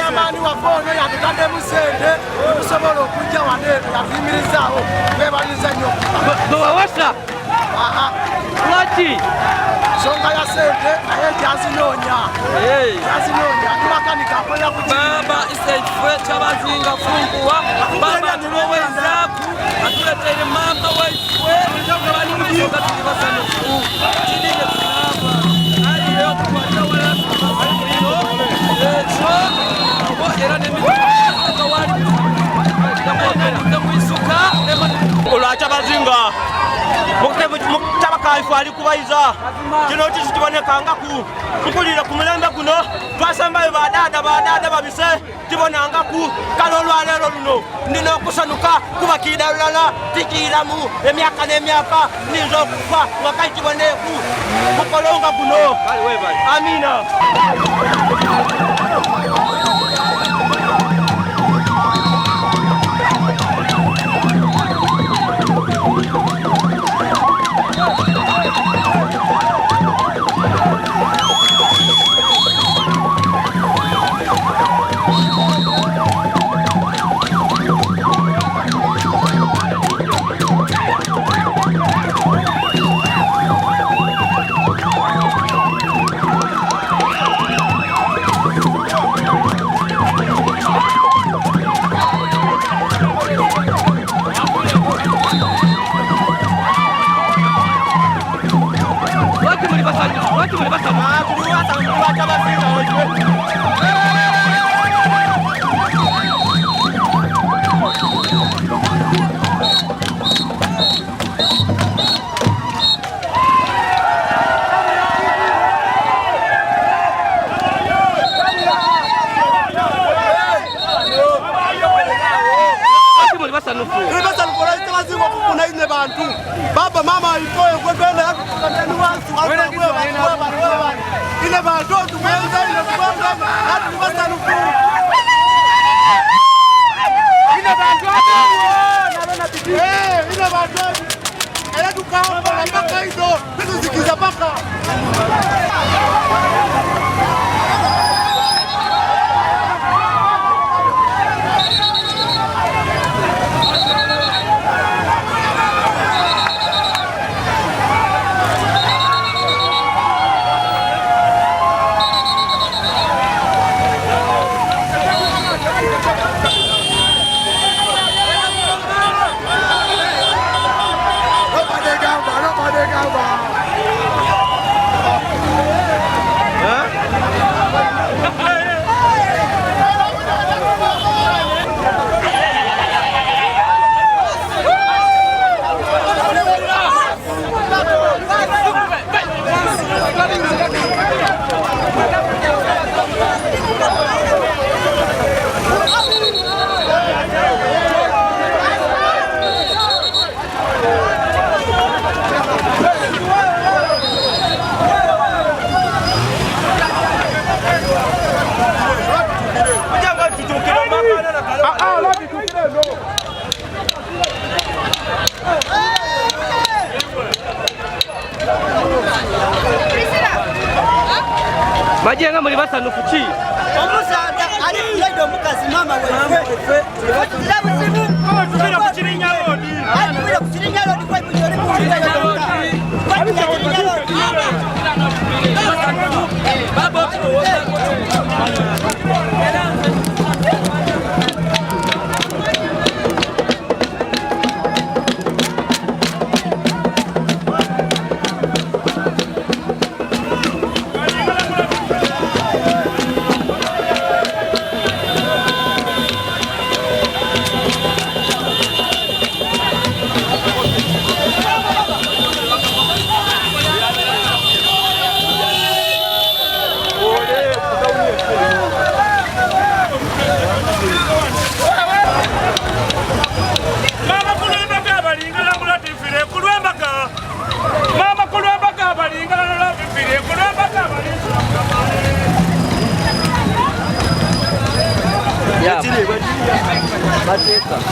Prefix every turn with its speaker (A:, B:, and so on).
A: Chairman wa bono yakutande musende kusobola okujja wane yavimirizawo bebaliza nnyo
B: bwewawasa lwaki
A: songa ya sente naye ntiazinoonya tubakanika akolera ku
B: baba isefwe kyabazinga funguwa baba tulowezaaku atuletere mama waifwe bali mulisoga tuli basanyufu kiringe tunaba aliyo okukwata walakumasalino ekyo era nemisuka
C: olwakya bazinga mutabakaifu ali kubaiza kino kisi kibonekangaku mpulire ku mulembe guno twasembayo badada babise kibonangaku kale olwaleero luno ndina okusanuka kuba kiira lulala tikiiramu emyaka n'emyaka ninza okufa nga kiboneeku mukolonga guno amina.
A: Baba mama itoe kwenda hapo wansi ile bantu tumeanza ile kubanga hadi basta nuku ile bantu na bidi ile bantu ile tukao na mpaka hizo hizo zikiza paka
B: Majenga muri basanufu ki?
A: Omusaadha ali kuledo mukazi mama wewe. Labuzibu ko tubira ku Kirinya Road. Ali tubira ku Kirinya Road kwa kujori ku Kirinya Road. Kwa Kirinya Road. Baba
B: Bateka.